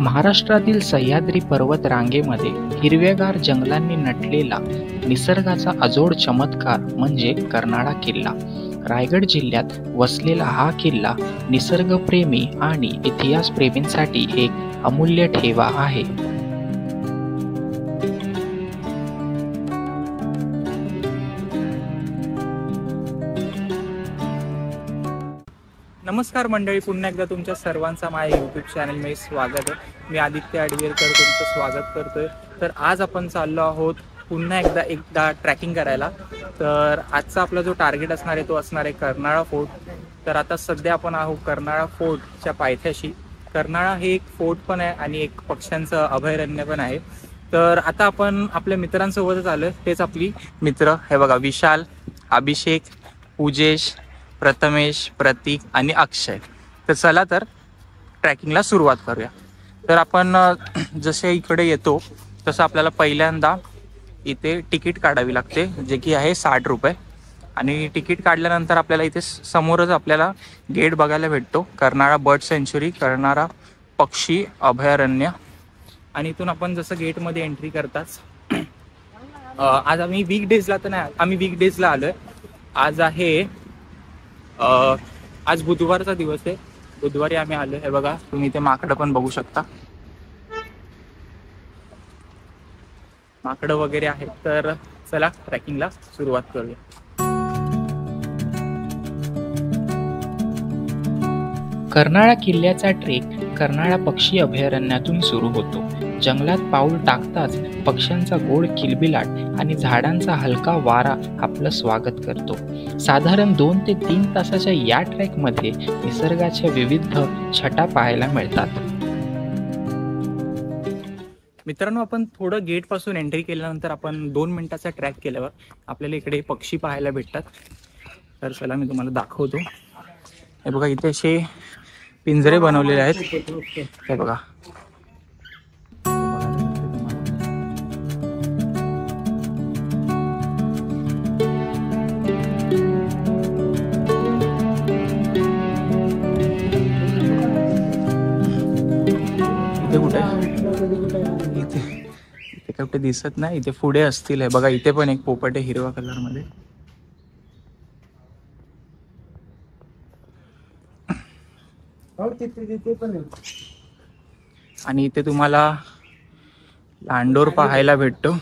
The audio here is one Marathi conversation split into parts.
महाराष्ट्रातील सह्याद्री पर्वत रांगेमध्ये हिरव्यागार जंगलांनी नटलेला निसर्गाचा अजोड चमत्कार म्हणजे कर्नाळा किल्ला. रायगड जिल्ह्यात वसलेला हा किल्ला निसर्गप्रेमी आणि इतिहासप्रेमींसाठी एक अमूल्य ठेवा आहे. नमस्कार मंडळी, पुन्हा एकदा तुमच्या सर्वांचा माझ्या यूट्यूब चॅनलमध्ये स्वागत आहे. मी आदित्य अडगेरकर तुमचं स्वागत करतोय. तर आज आपण चाललो आहोत पुन्हा एकदा ट्रॅकिंग करायला. तर आजचा आपला जो टार्गेट असणार आहे तो असणार आहे कर्नाळा फोर्ट. तर आता सध्या आपण आहोत कर्नाळा फोर्टच्या पायथ्याशी. कर्नाळा हे एक फोर्ट पण आहे आणि एक पक्ष्यांचं अभयारण्य पण आहे. तर आता आपण आपल्या मित्रांसोबतच आलोय. तेच आपली मित्र हे बघा, विशाल, अभिषेक, पूजेश, प्रथमेश, प्रतीक आणि अक्षय. तर चला तर ट्रॅकिंगला सुरुवात करूया. तर आपण जसे इकडे येतो तसं आपल्याला पहिल्यांदा इथे तिकीट काढावी लागते, जे की आहे 60 रुपये. आणि तिकीट काढल्यानंतर आपल्याला इथे समोरच आपल्याला गेट बघायला भेटतो, कर्नाळा बर्ड सेंच्युरी, कर्नाळा पक्षी अभयारण्य. आणि इथून आपण जसं गेटमध्ये एंट्री करताच आज आम्ही वीकडेजला तर नाही, आम्ही वीकडेजला आलोय. आज आहे आज बुधवारचा दिवस आहे. बुधवारी आम्ही आलो. हे बघा, तुम्ही इथे माकडं पण बघू शकता, माकडं वगैरे आहेत. तर चला ट्रॅकिंगला सुरुवात करूया. कर्नाळा किल्ल्याचा ट्रेक कर्नाळा पक्षी अभयारण्यातून सुरू होतो. जंगलात पाऊल टाकताच पक्ष्यांचा गोड किलबिलाट आणि झाडांचा हलका वारा आपलं स्वागत करतो. साधारण 2 ते 3 तासाच्या या ट्रेकमध्ये निसर्गाच्या विविध छटा पाहायला मिळतात. मित्रांनो, आपण थोडं गेटपासून एंट्री केल्यानंतर आपण 2 मिनिटाचा ट्रॅक केल्यावर आपल्याला इकडे पक्षी पाहायला भेटतात. तर चला मी तुम्हाला दाखवतो. हे बघा, इथे असे पिंजरे बनवलेले आहेत. हे बघा, इथे कुठे इथे कुठे दिसत नाही. इथे पुढे असतील. हे बघा, इथे पण एक पोपट आहे हिरव्या कलर मध्ये. आणि इथे तुम्हाला लांडोर पाहायला भेटतो.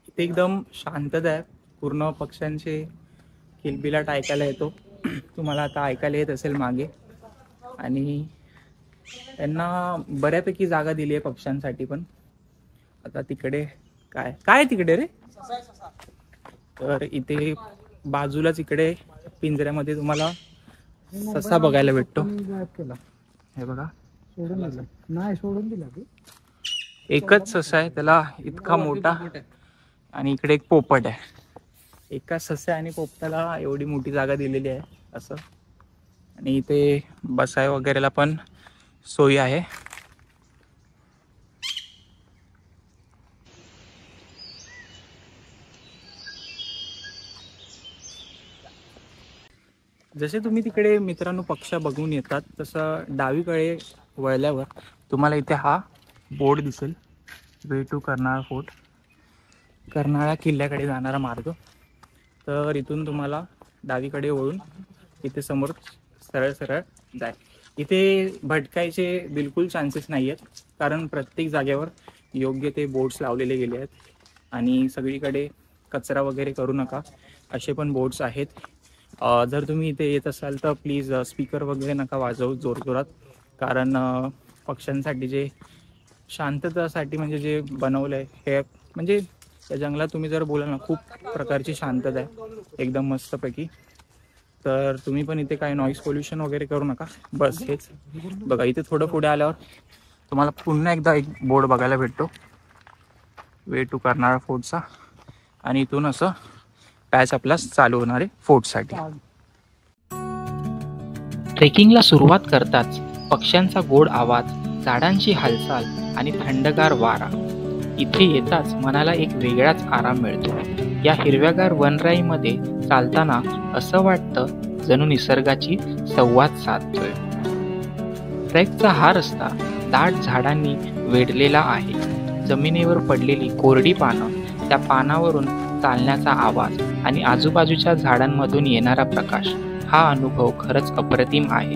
इथे एकदम शांतता आहे. पूर्ण पक्ष्यांचे किलबिलाट ऐकायला येतो. तुम्हाला आता ऐकायला येत असेल मागे. आणि त्यांना बऱ्यापैकी जागा दिली आहे पक्ष्यांसाठी पण. आता तिकडे काय काय तिकडे रे. तर इथे बाजूलाच इकडे पिंजऱ्यामध्ये तुम्हाला ससा बघायला भेटतो. हे बघा, सोडून दिला एकच ससा आहे, त्याला इतका मोठा. आणि इकडे एक पोपट आहे. एका सस्या आणि पोपटाला एवढी मोठी जागा दिलेली आहे असं. आणि इथे बसाय वगैरेला पण सोयी आहे. जसे तुम्ही तिकडे मित्रांनो पक्ष्या बघून येतात, तसं डावीकडे वळल्यावर तुम्हाला इथे हा बोर्ड दिसेल, way to Karnala fort, Karnala किल्ल्याकडे जाणारा मार्ग. तर इथून तुम्हाला डावीकडे वळून इथे समोर सरळ सरळ जाय. इथे भटकायचे बिलकुल चान्सेस नाही आहेत, कारण प्रत्येक जागेवर योग्य ते बोर्ड्स लावलेले गेले आहेत. आणि सगळीकडे कचरा वगैरे करू नका असे पण बोर्ड्स आहेत. जर तुम्ही इथे येत असाल तर प्लीज स्पीकर वगैरे नका वाजवू जोरजोरात, कारण पक्ष्यांसाठी जे शांततासाठी म्हणजे जे बनवलं आहे हे, म्हणजे त्या जंगलात तुम्ही जर बोला ना, खूप प्रकारची शांतता आहे एकदम मस्तपैकी. तर तुम्ही पण इथे काय नॉईस पोल्युशन वगैरे करू नका. बस हेच बघा. इथे थोडं पुढे आल्यावर तुम्हाला पुन्हा एकदा एक बोर्ड बघायला भेटतो, वे टू कर्नाळा फोर्टचा. आणि इथून असं पॅच आपला चालू होणार आहे फोर्टसाठी. ट्रेकिंगला सुरुवात करताच पक्ष्यांचा गोड आवाज, झाडांची हालचाल आणि थंडगार वारा. इथे येताच मनाला एक वेगळाच आराम मिळतो. या हिरव्यागार वनराईमध्ये चालताना असं वाटतं जणू निसर्गाची संवाद साधतोय. ट्रेकचा हा रस्ता दाट झाडांनी वेढलेला आहे. जमिनीवर पडलेली कोरडी पानं, त्या पानावरून चालण्याचा आवाज आणि आजूबाजूच्या झाडांमधून येणारा प्रकाश, हा अनुभव खरंच अप्रतिम आहे.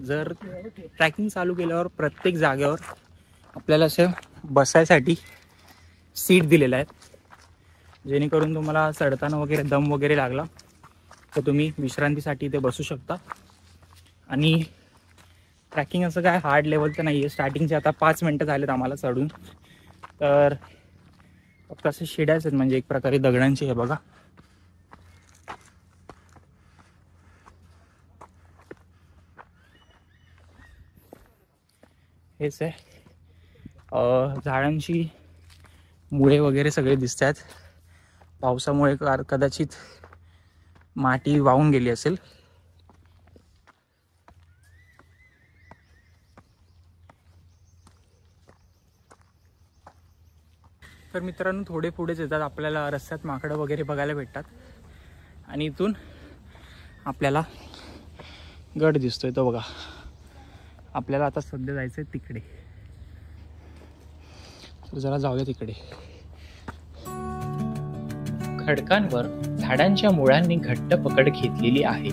जर ट्रॅकिंग चालू केल्यावर प्रत्येक जागेवर आपल्याला असं बसायसाठी सीट दिलेलं आहे, जेणेकरून तुम्हाला चढताना वगैरे दम वगैरे लागला तर तुम्ही विश्रांतीसाठी इथे बसू शकता. आणि ट्रॅकिंग असं काय हार्ड लेवलचं नाही आहे. स्टार्टिंगचे आता 5 मिनटं झालेत आम्हाला चढून, तर फक्त असे शिड्याच आहेत, म्हणजे एक प्रकारे दगडांची. हे बघा, हेच आहे. झाडांची मुळे वगैरे सगळे दिसत आहेत. पावसामुळे कदाचित माती वाहून गेली असेल. तर मित्रांनो, थोडे पुढेच येतात आपल्याला रस्त्यात माकडं वगैरे बघायला भेटतात. आणि इथून आपल्याला गड दिसतोय तो बघा. आपल्याला आता सध्या जायचं आहे तिकडे, तर जरा जाऊया तिकडे. खडकांवर झाडांच्या मुळांनी घट्ट पकड घेतलेली आहे.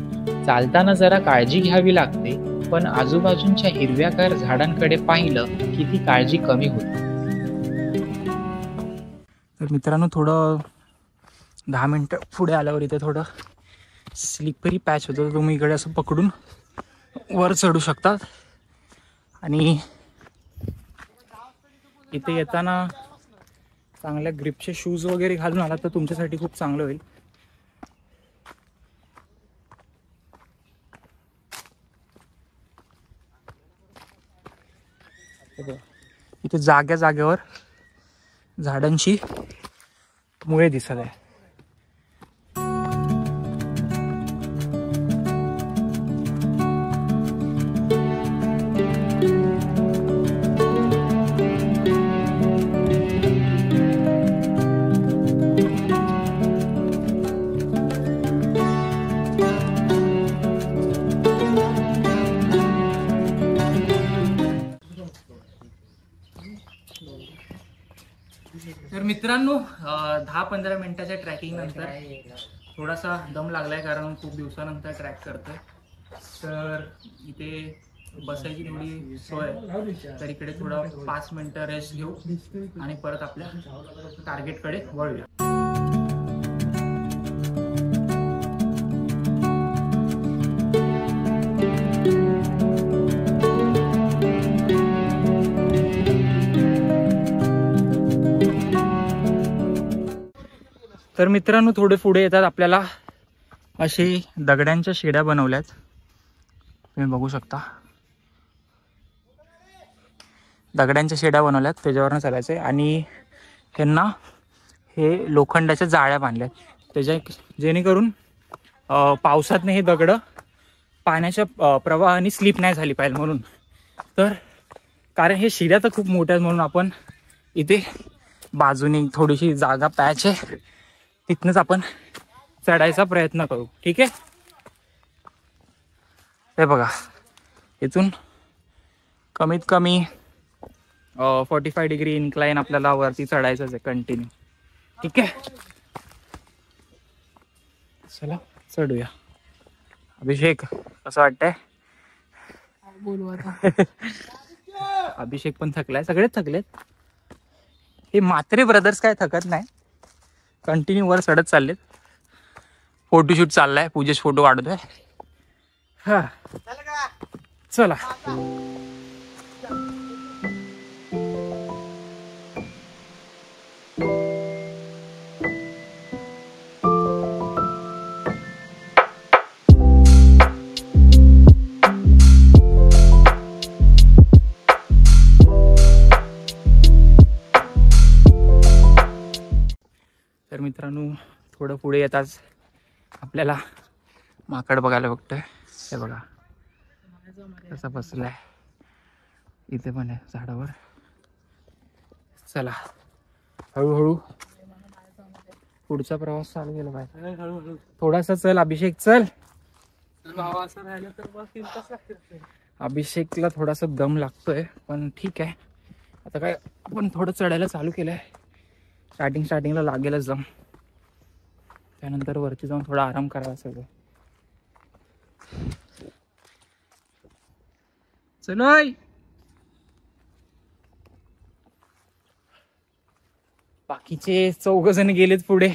चालताना जरा काळजी घ्यावी लागते, पण आजूबाजूंच्या हिरव्यागार झाडांकडे पाहिलं की ती काळजी कमी होते. तर मित्रांनो, थोडं 10 मिनटं पुढे आल्यावर इथे थोडं स्लिपरी पॅच होतं, तर तुम्ही इकडे असं पकडून वर चढू शकता. आणि इथे येताना चांगल्या ग्रिपचे शूज वगैरे घालून आला तर तुमच्यासाठी खूप चांगलं होईल. इथे जाग्या जागेवर झाडांची मुळे दिसत आहे. तर मित्रांनो, 10-15 मिनिटाच्या ट्रॅकिंग नंतर थोडासा दम लागलाय, कारण खूप दिवसानंतर ट्रॅक करतोय. तर इथे बसायची थोडी सोय, तर इकडे थोडा 5 मिनिटं रेस्ट घेऊ आणि परत आपल्या टार्गेटकडे वळूया. तर मित्रांनो, थोडे पुढे येतात आपल्याला असे दगडांच्या शिड्या बनवल्यात, तुम्ही बघू शकता. दगडांच्या शिड्या बनवल्यात, त्याच्यावरनं चालायचं आहे. आणि ह्यांना हे लोखंडाच्या जाळ्या बांधल्यात, त्याच्या जेणेकरून पावसातनं हे दगड पाण्याच्या प्रवाहाने स्लिप नाही झाली पाहिजे म्हणून. तर कारण हे शिड्या तर खूप मोठ्या आहेत, म्हणून आपण इथे बाजूने थोडीशी जागा पॅच आहे, तिथनंच आपण चढायचा प्रयत्न करू. ठीक आहे. हे बघा, इथून कमीत कमी 45 डिग्री इन्क्लाइन आपल्याला वरती चढायचंच आहे कंटिन्यू. ठीक आहे, चला चढूया. अभिषेक, कसं वाटतंय? बोलू आता. अभिषेक पण थकलाय, सगळेच थकलेत. हे म्हात्रे ब्रदर्स काय थकत नाही, कंटिन्यू वर चढत चाललेत. फोटोशूट चाललाय, पूजेश फोटो काढतोय. हा, चला. तर मित्रांनो, थोडं पुढे येताच आपल्याला माकड बघायला बघतोय. हे बघा कसा बसलाय. इथे पण आहे झाडावर. चला हळूहळू पुढचा प्रवास चालू केला पाहिजे. थोडासा चल अभिषेक, चल. अभिषेकला थोडासा दम लागतोय पण ठीक आहे. आता काय आपण थोडं चढायला चालू केलंय. स्टार्टिंगला लागेलच दम. त्यानंतर वरती जाऊन थोडा आराम करावा सगळं. चलोय. बाकीचे 4 जण गेलेत पुढे.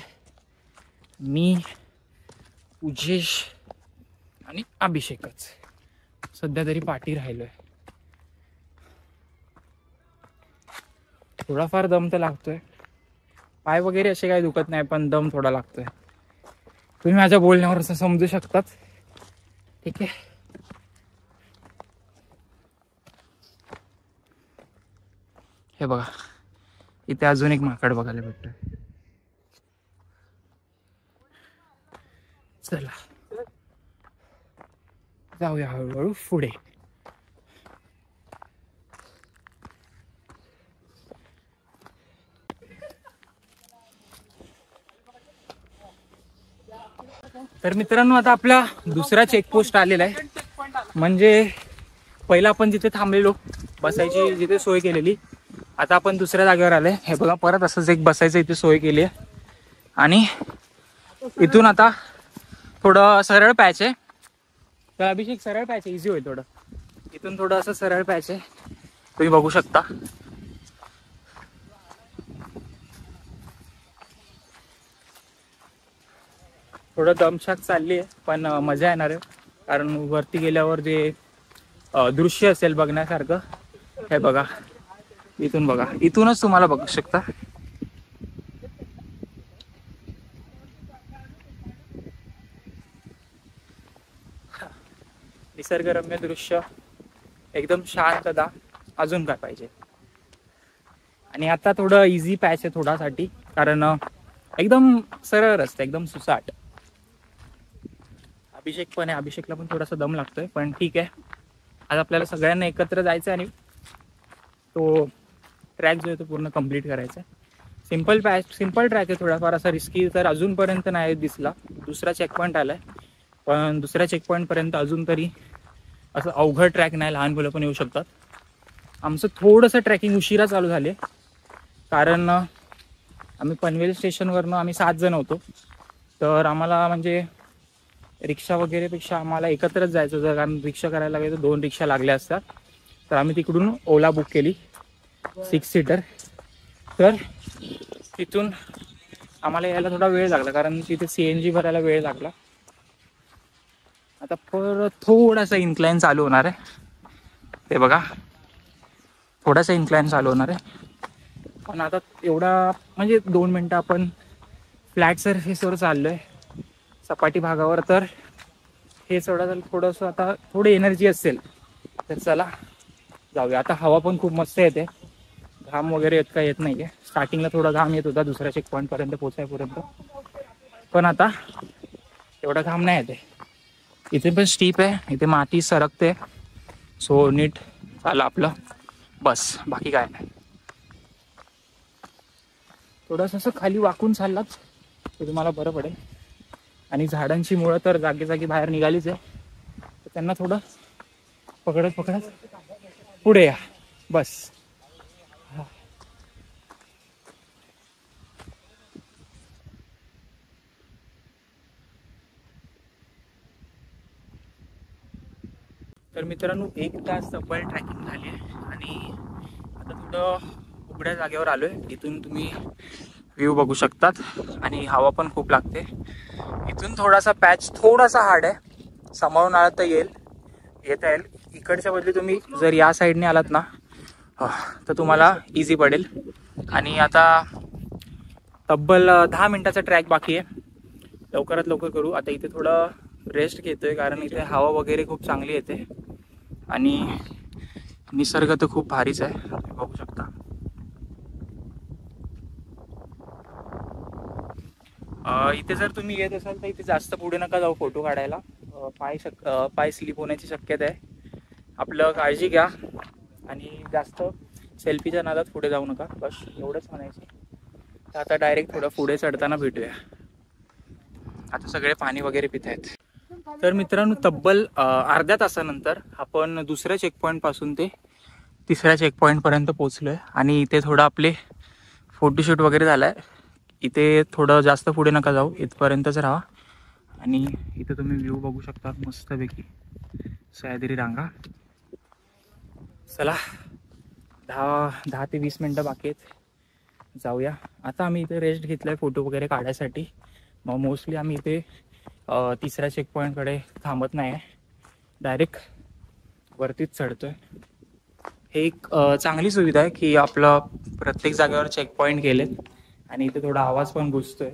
मी, उजेश आणि अभिषेकच सध्या तरी पाठी राहिलोय. थोडाफार दम तर लागतोय. पाय वगैरे असे काही दुखत नाही पण दम थोडा लागतोय. तुम्ही माझ्या बोलण्यावर असं समजू शकतात. ठीक आहे. हे बघा इथे अजून एक माकड बघायला भेटतोय. चला जाऊया हळूहळू पुढे. तर मित्रांनो आता आपला दुसरा चेकपोस्ट आलेला आहे. म्हणजे पहिला आपण जिथे थांबलेलो बसायची जिथे सोय केलेली, आता आपण दुसऱ्या जागेवर आलोय. हे बघा परत असंच एक बसायचं इथे सोय केली आहे. आणि इथून आता थोडं सरळ पॅच आहे. तर अभिषेक सरळ पॅच आहे, इझी होईल थोडं. इथून थोडं असं सरळ पॅच आहे, तुम्ही बघू शकता. थोडं दमछाक चालली आहे पण मजा येणार आहे. कारण वरती गेल्यावर जे दृश्य असेल बघण्यासारखं. हे बघा इथून बघा, इथूनच तुम्हाला बघू शकता. निसर्गरम्य दृश्य, एकदम शांतता. अजून काय पाहिजे. आणि आता थोडं इझी पॅच आहे थोडासाठी, कारण एकदम सरळ रस्ता, एकदम सुसाट. अभिषेक पण आहे, अभिषेकला पण थोडासा दम लागतोय पण ठीक आहे. आज आपल्याला सगळ्यांना एकत्र जायचं आणि तो ट्रॅक जो आहे तो पूर्ण कंप्लीट करायचा आहे. सिंपल ट्रॅक आहे. थोडाफार असा रिस्की तर अजूनपर्यंत नाही दिसला. दुसरा चेकपॉईंट आलाय पण दुसऱ्या चेकपॉईंट पर्यंत अजून तरी असं अवघड ट्रॅक नाही. लहान मुलं पण येऊ शकतात. आमचं थोडंसं ट्रॅकिंग उशिरा चालू झाले कारण आम्ही पनवेल स्टेशनवरनं आम्ही 7 जण होतो. तर आम्हाला म्हणजे रिक्षा वगैरेपेक्षा आम्हाला एकत्रच जायचं होतं. कारण रिक्षा करायला लागेल तर 2 रिक्षा लागल्या असतात. तर आम्ही तिकडून ओला बुक केली 6 सीटर. तर तिथून आम्हाला यायला थोडा वेळ लागला कारण तिथे CNG भरायला वेळ लागला. आता परत थोडासा इन्क्लाइन चालू होणार आहे. ते बघा थोडासा इन्क्लाइन चालू होणार आहे. पण आता एवढा म्हणजे 2 मिनटं आपण फ्लॅट सरफेसवर चाललोय सपाटी भागावर. तर हे थोडंसं आता थोडी एनर्जी असेल तर चला जाऊया. आता हवा पण खूप मस्त येते. घाम वगैरे येत नाही आहे. स्टार्टिंगला थोडा घाम येत होता दुसऱ्या चेकपॉईंट पर्यंत पोचायपर्यंत, पण आता एवढा घाम नाही येते. इथे पण स्टीप आहे, इथे माती सरकते. सो नीट चाललं आपलं बस, बाकी काय नाही. थोडंसं असं खाली वाकून चाललात तर तुम्हाला बरं पडेल. आणि झाडांची मुळं तर जागी जागी बाहेर निघालीच आहे. तर त्यांना थोडं पकडत पुढे या बस. तर मित्रांनो 1 तास तब्बल ट्रॅकिंग झाली आहे आणि आता थोडं उघड्या जागेवर आलोय. इथून तुम्ही व्ह्यू बघू शकतात आणि हवा पण खूप लागते. इथून थोडासा पॅच थोडासा हार्ड आहे. सांभाळून आलात तर येता येईल. इकडच्या बदली तुम्ही जर या साईडने आलात ना तर तुम्हाला इझी पडेल. आणि आता तब्बल 10 मिनिटाचा ट्रॅक बाकी आहे. लवकरात लवकर करू. आता इथे थोडं रेस्ट घेतोय कारण इथे हवा वगैरे खूप चांगली येते आणि निसर्ग तर खूप भारीच आहे, बघू शकता. इथे जर तुम्ही येत असाल तर इथे जास्त पुढे नका जाऊ फोटो काढायला. पाय स्लिप होण्याची शक्यता आहे. आपलं काळजी घ्या आणि जास्त सेल्फीच्या नादात पुढे जाऊ नका, बस एवढंच म्हणायचं. तर आता डायरेक्ट थोडं पुढे चढताना भेटूया. आता सगळे पाणी वगैरे पित आहेत. तर मित्रांनो, तब्बल अर्ध्या तासानंतर आपण दुसऱ्या चेकपॉईंट पासून ते तिसऱ्या चेकपॉईंट पर्यंत पोहोचलोय आणि इथे थोडं आपले फोटोशूट वगैरे झालाय. इथे थोडं जास्त पुढे नका जाऊ, इथपर्यंतच राहा. आणि इथे तुम्ही व्ह्यू बघू शकता मस्तपैकी सह्याद्री रांगा. चला 10 ते 20 मिनटं बाकी आहेत, जाऊया. आता आम्ही इथे रेस्ट घेतलाय फोटो वगैरे काढायसाठी. मग मोस्टली आम्ही इथे तिसऱ्या चेकपॉईंटकडे थांबत नाही आहे, डायरेक्ट वरतीच चढतोय. हे एक चांगली सुविधा आहे की आपलं प्रत्येक जागेवर चेकपॉईंट केलेत आणि इथे थोडा आवाज पण घुसतोय.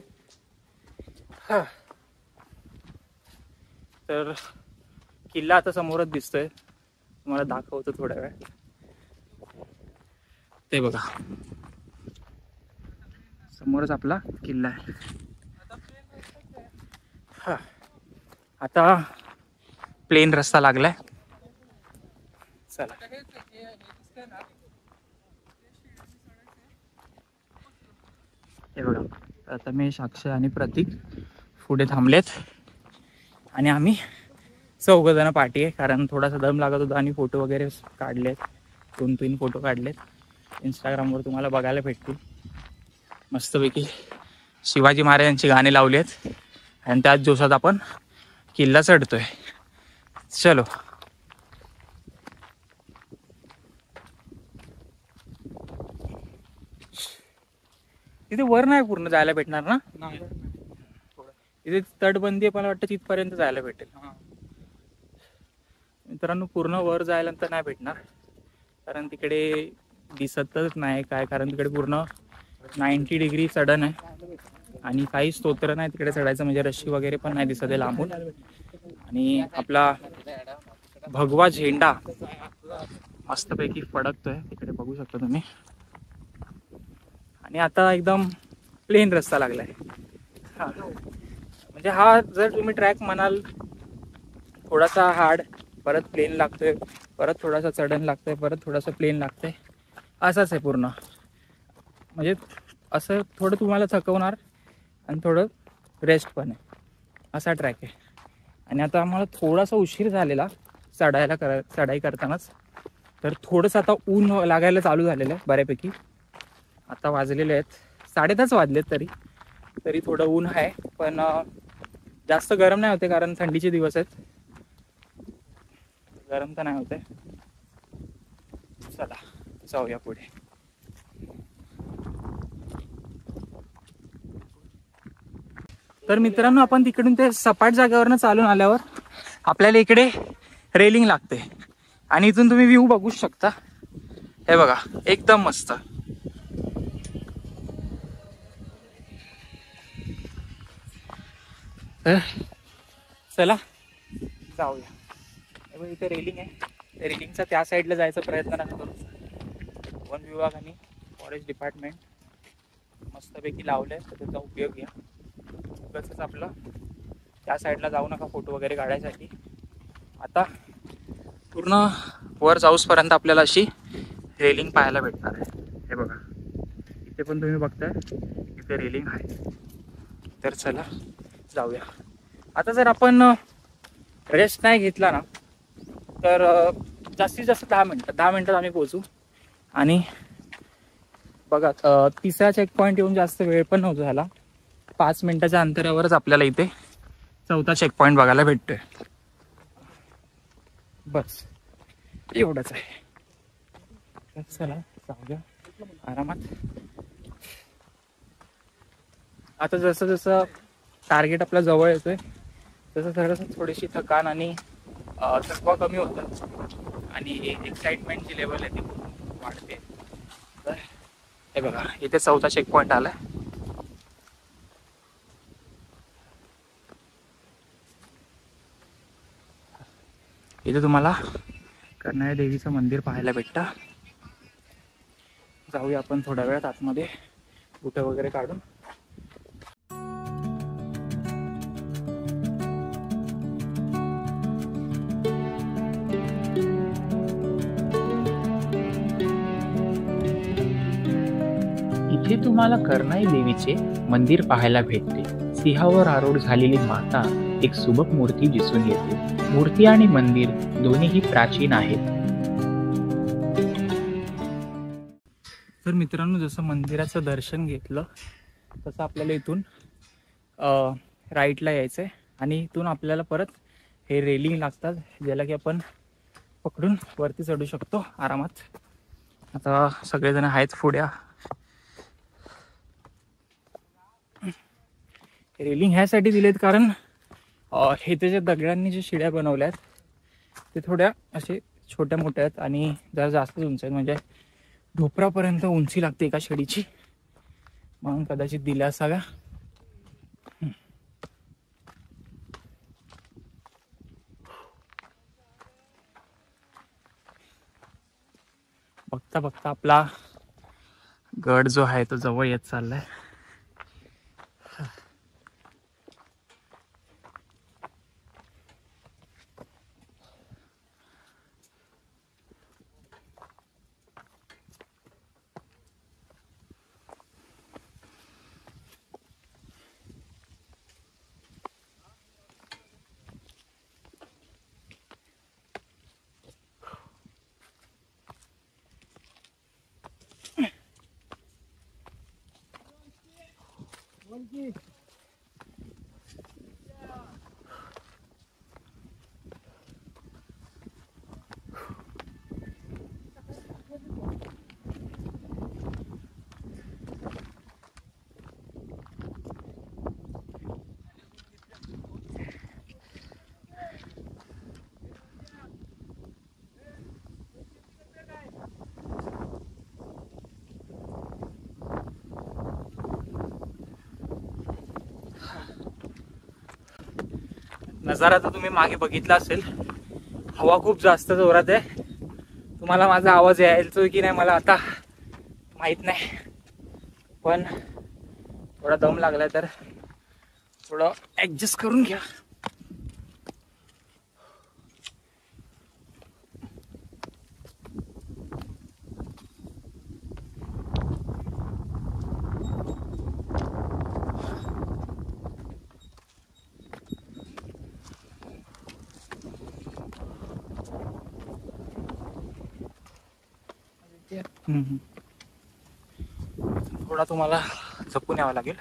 तर किल्ला आता समोरच दिसतोय, तुम्हाला दाखवतो थोड्या वेळ. ते बघा समोरच आपला किल्ला आहे. आता प्लेन रस्ता लागलाय. चला हे बघा, प्रथमेश, अक्षय आणि प्रतीक पुढे थांबलेत आणि आम्ही 4 जण पाठी आहे, कारण थोडासा दम लागत होता आणि फोटो वगैरे काढलेत. 2-3 फोटो काढलेत, इंस्टाग्रामवर तुम्हाला बघायला भेटतील. मस्तपैकी शिवाजी महाराजांची गाणी लावली आहेत आणि त्याच जोशात आपण किल्ला चढतोय. चलो. तिथे वर नाही पूर्ण जायला भेटणार ना? तिथे तटबंदी मला वाटतं तिथपर्यंत जायला भेटेल. मित्रांनो, पूर्ण वर जायला तर नाही भेटणार, कारण तिकडे दिसतच नाही काय, कारण तिकडे पूर्ण 90 डिग्री चढण आहे आणि काही स्तोत्र नाही तिकडे चढायचं, म्हणजे रशी वगैरे पण नाही दिसत आहे लांबून. आणि आपला भगवा झेंडा मस्तपैकी फडकतोय तिकडे, बघू शकता तुम्ही. आणि आता एकदम प्लेन रस्ता लागलाय. म्हणजे हा जर तुम्ही ट्रॅक म्हणाल थोडासा हार्ड, परत प्लेन लागतोय, परत थोडासा चढण लागतोय, परत थोडासा प्लेन लागतंय, असाच आहे पूर्ण. म्हणजे असं थोडं तुम्हाला थकवणार आणि थोडं रेस्ट पण आहे, असा ट्रॅक आहे. आणि आता आम्हाला थोडासा उशीर झालेला चढाई करतानाच, तर थोडंसं आता ऊन लागायला चालू झालेलं आहे बऱ्यापैकी. आता वाजलेले आहेत 10:30 वाजलेत, तरी थोडं ऊन आहे, पण जास्त गरम नाही होते कारण थंडीचे दिवस आहेत. गरम तर नाही होते. चला जाऊया पुढे. तर मित्रांनो, आपण तिकडून ते सपाट जागेवरनं चालून आल्यावर आपल्याला इकडे रेलिंग लागते आणि इथून तुम्ही व्ह्यू बघू शकता. हे बघा, एकदम मस्त. चला जाऊया. इथे रेलिंग आहे, रेलिंगचा त्या साईडला जायचा प्रयत्न नका करू. वन विभाग आणि फॉरेस्ट डिपार्टमेंट मस्तपैकी लावलंय, तर त्याचा उपयोग घ्या. उगाचच आपलं त्या साईडला जाऊ नका फोटो वगैरे काढायसाठी. आता पूर्ण वर जाऊसपर्यंत आपल्याला अशी रेलिंग पाहायला भेटणार आहे. हे बघा, इथे पण तुम्ही बघताय इथे रेलिंग आहे. तर चला जाऊया. आता जर आपण रेस्ट नाही घेतला ना, तर जास्तीत जास्त 10 मिनटात आम्ही पोहोचू. आणि बघा, तिसरा चेकपॉईंट येऊन जास्त वेळ पण नव्हता झाला. 5 मिनिटाच्या अंतरावरच आपल्याला इथे 4था चेकपॉईंट बघायला भेटतोय. बस एवढंच आहे. तर चला जाऊया आरामात. आता जसं जसं टार्गेट आपल्या जवळ येतोय तसं थोडंसं थोडीशी थकान आणि थकवा कमी होतात आणि एक्साइटमेंट जी लेवल आहे ती वाढते. तर हे बघा, इथे 4था चेकपॉईंट आलाय. इथे तुम्हाला कर्नाळ्या देवीचं मंदिर पाहायला भेटतं. जाऊया आपण थोड्या वेळात आतमध्ये फोटो वगैरे काढून. इथे तुम्हाला करनाई देवीचे मंदिर पाहायला भेटते. सिंहावर आरूढ झालेली माता एक सुबक मूर्ती दिसून येते. मूर्ती आणि मंदिर दोन्हीही प्राचीन आहेत. तर मित्रांनो, जसं मंदिराचं दर्शन घेतलं तसं आपल्याला इथून राईटला यायचं आहे आणि इथून आपल्याला परत हे रेलिंग लागतात, ज्याला की आपण पकडून वरती चढू शकतो आरामात. आता सगळेजण आहेत पुढ्या. रेलिंग ह्यासाठी दिलेत कारण हे त्याच्या दगडांनी जे शिड्या बनवल्या आहेत ते थोड्या असे छोट्या मोठ्या आहेत आणि जरा जास्त उंच आहेत, म्हणजे ढोपरापर्यंत उंची लागते एका शिडीची, म्हणून कदाचित दिल्या असाव्या. बघता बघता आपला गड जो आहे तो जवळ येत चाललाय. नजारा तर तुम्ही मागे बघितला असेल. हवा खूप जास्त जोरात आहे. तुम्हाला माझा आवाज यायचो की नाही मला आता माहित नाही, पण थोडा दम लागलाय तर थोडं ऍडजस्ट करून घ्या. थोडा तुम्हाला जपून यावं लागेल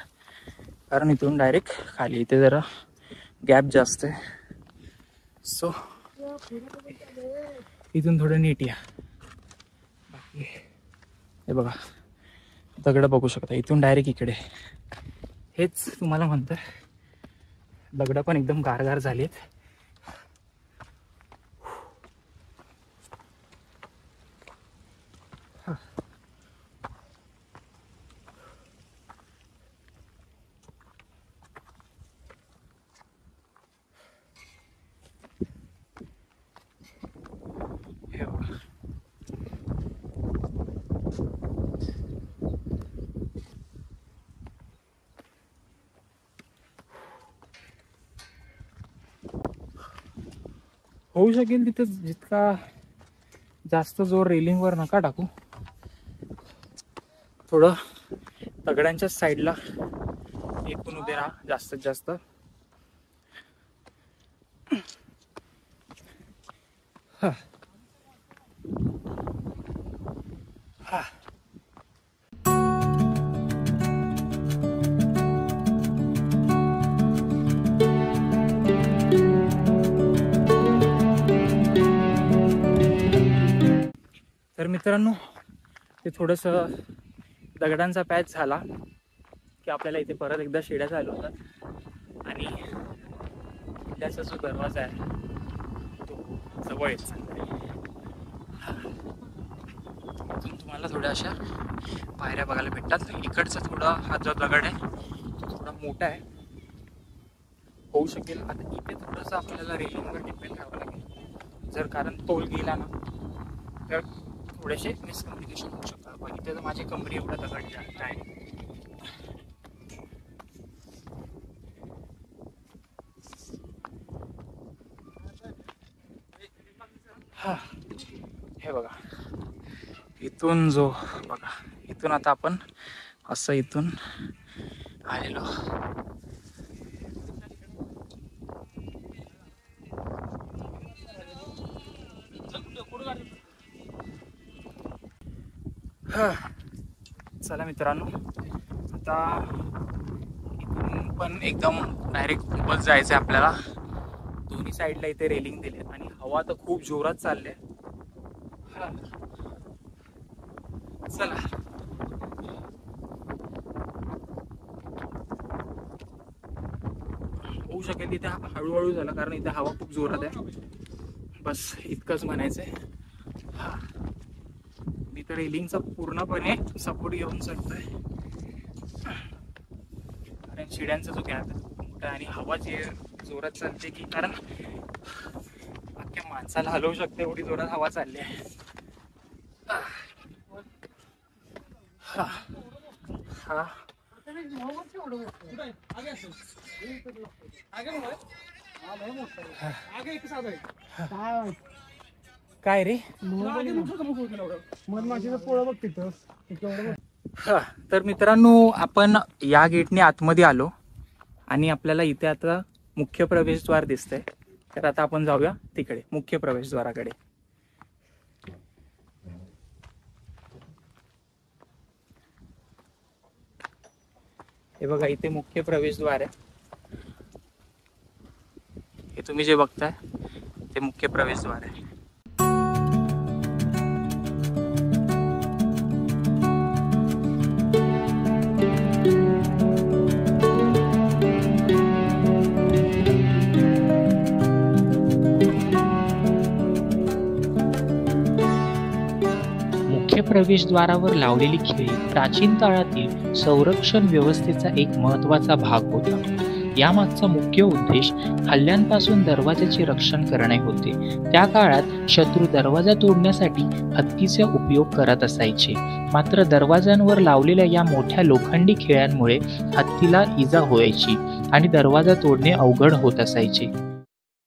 कारण इथून डायरेक्ट खाली इथे जरा गॅप जास्त आहे. सो इथून थोडं नीट या. बाकी हे बघा दगड बघू शकता, इथून डायरेक्ट इकडे. हेच तुम्हाला म्हणतोय, दगड पण एकदम गारगार झालीत. होऊ शकेल तिथं जितका जास्त जोर रेलिंगवर नका टाकू. थोडं दगडांच्या साईडला एकूण उभे राहा जास्तीत जास्त. हा हा तर मित्रांनो, ते थोडंसं दगडांचा पॅच झाला की आपल्याला इथे परत एकदा शिड्या चालू होतात आणि किल्ल्याचा जो दरवाजा आहे तो जवळ येत चालला आहे. तुम्हाला थोड्या अशा पायऱ्या बघायला भेटतात. इकडचा थोडा हा जो दगड आहे तो थोडा मोठा आहे. होऊ शकेल आता इथे थोडंसं आपल्याला रेलिंगवर डिपेंड राहावं लागेल, जर कारण तोल गेला ना तर थोडेसे मिसकम्युनिकेशन होऊ शकतात. पण इथे तर माझी कमरी एवढा दगड आहे. हा हे बघा, इथून जो बघा इथून आता आपण असं इथून आलेलो. चला मित्रांनो, आता इथून पण एकदम डायरेक्ट बस जायचं आहे आपल्याला. दोन्ही साईडला इथे रेलिंग दिले आणि हवा तर खूप जोरात चालले. चला होऊ शकेल तिथे हळूहळू झालं, कारण इथे हवा खूप जोरात आहे. बस इतकंच म्हणायचंय. मी तर रेलिंगचा पूर्णपणे सपोर्ट घेऊन चढतोय, कारण शिड्यांचा जो गॅप आहे खूप मोठा आहे आणि हवा जे जोरात चालते की, कारण अख्ख्या माणसाला हलवू शकते एवढी जोरात हवा चालली आहे. काय रे तर मित्रांनो, आपण या गेटने आतमध्ये आलो आणि आपल्याला इथे आता मुख्य प्रवेशद्वार दिसतंय. तर आता आपण जाऊया तिकडे मुख्य प्रवेशद्वाराकडे. हे बघा, इथे मुख्य प्रवेशद्वार आहे. हे तुम्ही जे बघताय ते मुख्य प्रवेशद्वार आहे. प्रवेशद्वारावर लावलेली खिळी प्राचीन काळातील संरक्षण व्यवस्थेचा एक महत्त्वाचा भाग होता. यामागचा मुख्य उद्देश हल्ल्यांपासून दरवाजाचे रक्षण करणे होते. त्या काळात शत्रू दरवाजा तोडण्यासाठी हत्तीचा उपयोग करत असायचे. मात्र दरवाजांवर लावलेल्या या मोठ्या लोखंडी खिळ्यांमुळे हत्तीला इजा व्हायची आणि दरवाजा तोडणे अवघड होत असायचे.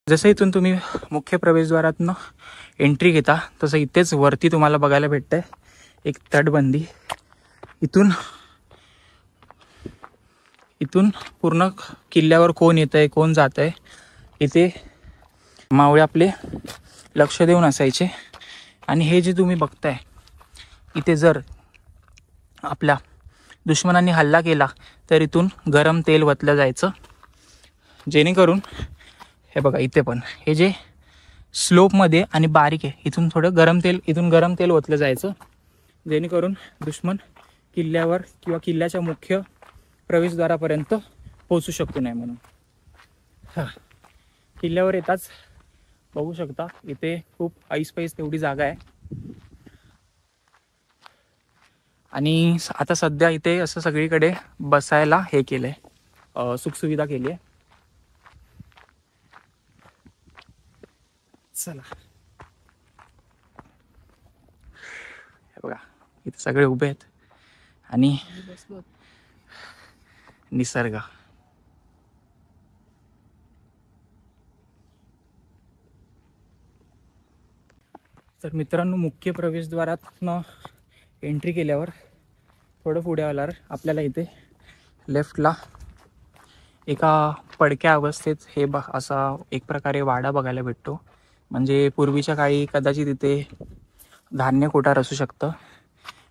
जसं इथून तुम्ही मुख्य प्रवेशद्वारातून एंट्री घेता तसं इथेच वरती तुम्हाला बघायला भेटतंय एक तटबंदी. इथून पूर्ण किल्ल्यावर कोण येतंय कोण जातंय इथे मावळे आपले लक्ष देऊन असायचे. आणि हे जे तुम्ही बघताय इथे जर आपल्या दुश्मनांनी हल्ला केला तर इथून गरम तेल वतलं जायचं, जेणेकरून हे बघा इथे पण हे जे स्लोपमध्ये आणि बारीक आहे इथून थोडं गरम तेल ओतलं जायचं, जेणेकरून दुश्मन किल्ल्यावर किंवा किल्ल्याच्या मुख्य प्रवेशद्वारापर्यंत पोहोचू शकतो नाही म्हणून. किल्ल्यावर येताच बघू शकता इथे खूप ऐसपैस तेवढी जागा आहे. आणि आता सध्या इथे असं सगळीकडे बसायला हे केलंय, सुखसुविधा केली आहे. चला हे बघा इथे सगळे उभे आहेत आणि निसर्ग. तर मित्रांनो, मुख्य प्रवेशद्वारातनं एंट्री केल्यावर थोडं पुढे आल्यावर आपल्याला इथे लेफ्टला एका पडक्या अवस्थेत हे असा एक प्रकारे वाडा बघायला भेटतो. म्हणजे पूर्वीच्या काळी कदाचित इथे धान्य कोठार असू शकतं.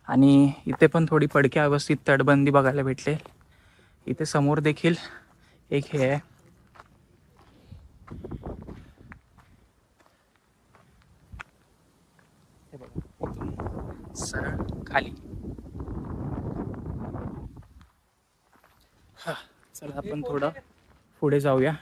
आणि इथे पण थोडी पडक्या अवस्थेत तटबंदी बघायला भेटले. इथे समोर देखील एक हे आहे, हे बघा सरळ खाली. चला आपण थोडं पुढे जाऊया.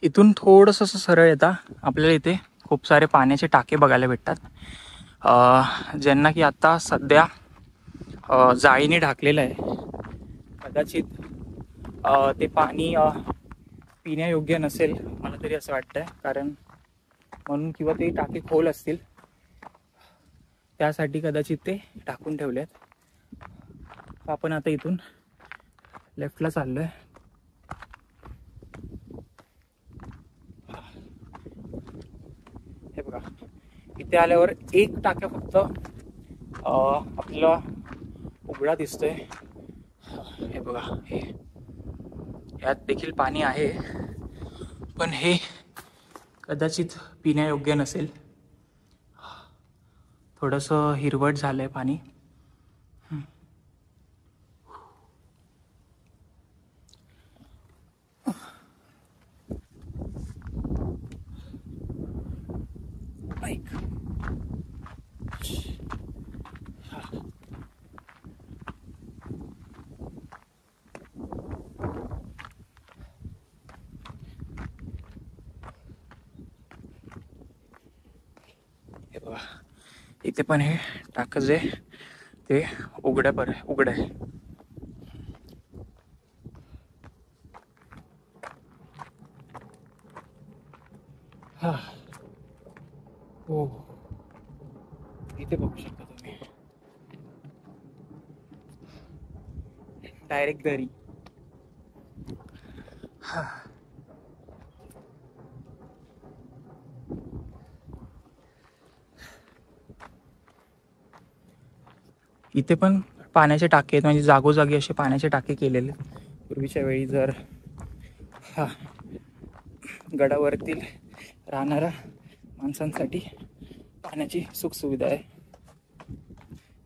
इथून थोडंसं सरळ येता आपल्याला इथे खूप सारे पाण्याचे टाके बघायला भेटतात, ज्यांना की आता सध्या जाळीने ढाकलेलं आहे. कदाचित ते पाणी पिण्यायोग्य नसेल मला तरी असं वाटतंय, कारण म्हणून किंवा ते टाके खोल असतील त्यासाठी कदाचित ते टाकून ठेवलेत. आपण आता इथून लेफ्टला चाललोय. हे बघा, इथे आल्यावर एक टाक्या फक्त आपल्याला उघडा दिसतोय. हे बघा, हे यात देखील पाणी आहे, पण हे कदाचित पिण्यायोग्य नसेल. थोडंसं हिरवट झालंय पाणी. हे बघा, इथे पण हे टाकं जे ते उघड आहे. हो, इथे बघू शकता तुम्ही डायरेक्ट दरी. इथे पण पाण्याचे टाके आहेत, म्हणजे जागोजागी असे पाण्याचे टाके केलेले. पूर्वीच्या वेळी जर गडावरतील राहणाऱ्या माणसांसाठी पाण्याची सुखसुविधा आहे.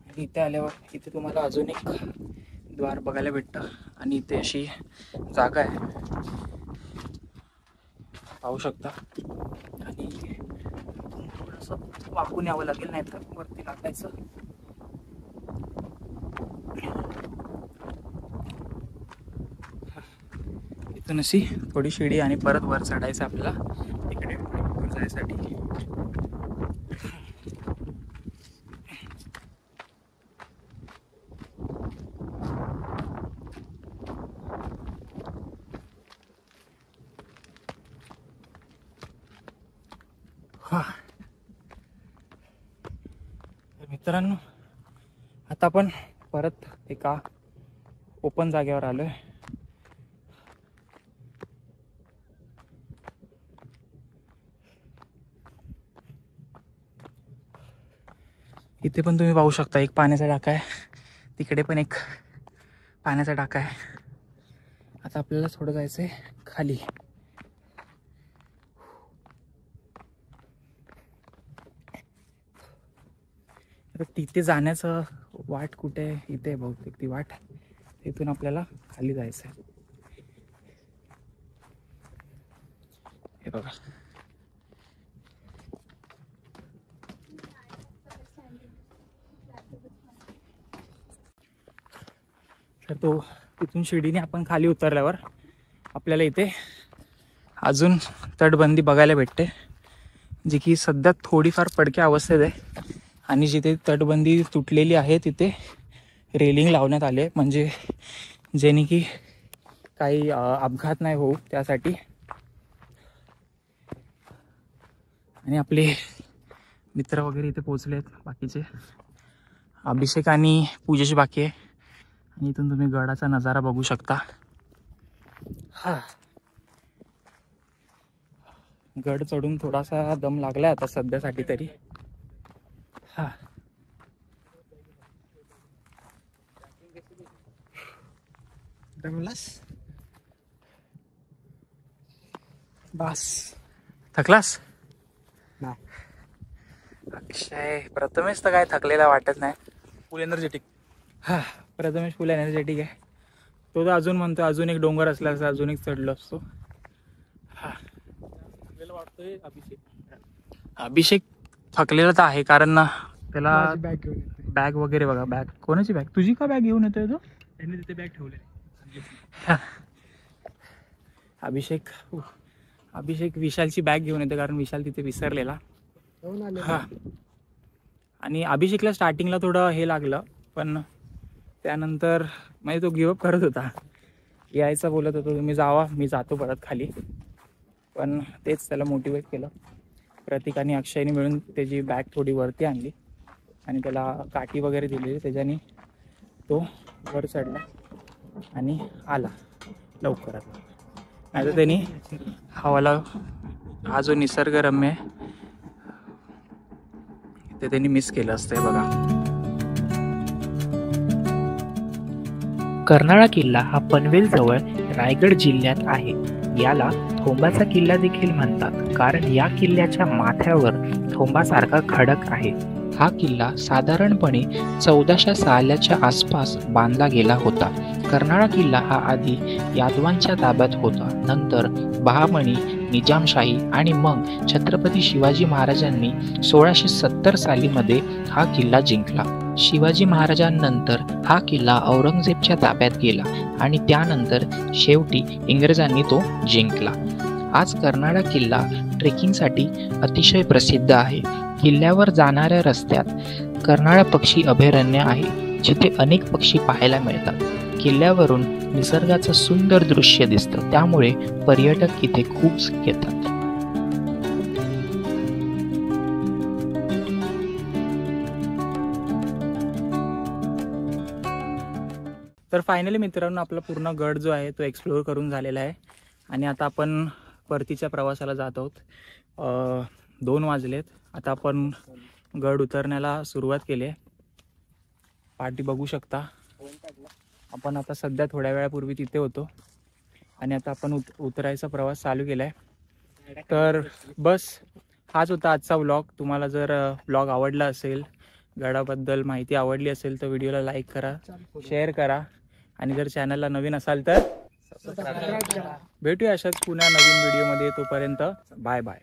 आणि इथे आल्यावर इथे तुम्हाला अजून एक द्वार बघायला भेटतं, आणि इथे अशी जागा आहे, पाहू शकता. आणि थोडंसं वाकून यावं लागेल, नाही तर वरती लागायचं. इथून अशी थोडी शिडी आणि परत वर चढायचं आपल्याला इकडे वर जायसाठी. मित्रांनो, आता आपण परत एका ओपन जागेवर आलोय. इथे पण तुम्ही पाहू शकता एक पाण्याचा टाका आहे, तिकडे पण एक पाण्याचा टाका आहे. आता आपल्याला थोडं जायचंय खाली. तिथे जाण्याचं वाट कुठे? इथे बहुतेक ती वाट. तिथून आपल्याला खाली जायचं आहे. हे बघा, तर तो तिथून शिडीने आपण खाली उतरल्यावर आपल्याला इथे अजून तटबंदी बघायला भेटते, जी की सध्या थोडीफार पडक्या अवस्थेत आहे. आणि जिथे तटबंदी तुटलेली आहे तिथे रेलिंग लावण्यात आले, म्हणजे जेणे की काही अपघात नाही होऊ त्यासाठी. आणि आपले मित्र वगैरे इथे पोहोचलेत, बाकीचे अभिषेक आणि पूजेची बाकी आहे. आणि इथून तुम्ही गडाचा नजारा बघू शकता. गड चढून थोडासा दम लागलाय आता सध्यासाठी तरी. बस थकलास? अक्षय प्रथमेश तर काय थकलेला वाटत नाही. फुल एनर्जेटिक. प्रथमेश फुल एनर्जेटिक आहे. तो तर अजून म्हणतो अजून एक डोंगर असला असता अजून एक चढलो असतो. थकलेला वाटतोय अभिषेक थकलेला तर आहे, कारण ना त्याला बॅग वगैरे बघा. बॅग कोणाची? बॅग तुझी का? बॅग घेऊन येतोय तो? त्यांनी तिथे बॅग ठेवले. अभिषेक विशालची बॅग घेऊन येतो, कारण विशाल तिथे विसरलेला. आणि अभिषेकला स्टार्टिंगला थोडं हे लागलं, पण त्यानंतर म्हणजे तो गिवअप करत होता. यायचा बोलत होता तुम्ही जावा, मी जातो परत खाली. पण तेच त्याला मोटिवेट केलं. प्रतीक आणि अक्षयने मिळून त्याची बॅग थोडी वरती आणली आणि त्याला काठी वगैरे दिलेली, त्याच्याने तो वर चढला आणि आला लवकरात. नाही तर त्यांनी हा जो निसर्गरम्य आहे ते त्यांनी मिस केलं असतंय बघा. कर्नाळा किल्ला हा पनवेल जवळ रायगड जिल्ह्यात आहे. याला थोंबाचा किल्ला देखील म्हणतात, कारण या किल्ल्याच्या माथ्यावर थोंबासारखा खडक आहे. हा किल्ला साधारणपणे 1400 सालाच्या आसपास बांधला गेला होता. कर्नाळा किल्ला हा आधी यादवांच्या ताब्यात होता. नंतर बहामनी, निजामशाही आणि मग छत्रपती शिवाजी महाराजांनी 1670 सालीमध्ये हा किल्ला जिंकला. शिवाजी महाराजांनंतर हा किल्ला औरंगजेबच्या ताब्यात गेला आणि त्यानंतर शेवटी इंग्रजांनी तो जिंकला. आज कर्नाळा किल्ला ट्रेकिंगसाठी अतिशय प्रसिद्ध आहे. किल्ल्यावर जाणाऱ्या रस्त्यात कर्नाळा पक्षी अभयारण्य आहे, जिथे अनेक पक्षी पाहायला मिळतात. किल्ल्यावरून निसर्गाचं सुंदर दृश्य दिसतं, त्यामुळे पर्यटक इथे खूप येतात. तर फायनली मित्रांनो, आपला पूर्ण गड जो आहे तो एक्सप्लोअर करून झालेला आहे आणि आता आपण परतीच्या प्रवासाला जात आहोत. 2 वाजलेत. आता आपण गड उतरण्याला सुरुवात केली आहे. पाठी बघू शकता. आपण आता सध्या थोड्या वेळापूर्वी तिथे होतो आणि आता आपण उतरायचा प्रवास चालू केला आहे. तर बस हाच होता आजचा व्लॉग. तुम्हाला जर व्लॉग आवडला असेल, गडाबद्दल माहिती आवडली असेल, तर व्हिडिओला लाईक करा, शेअर करा आणि जर चॅनलला नवीन असाल तर भेटूया अशाच पुन्हा नवीन व्हिडिओमध्ये. तोपर्यंत बाय बाय.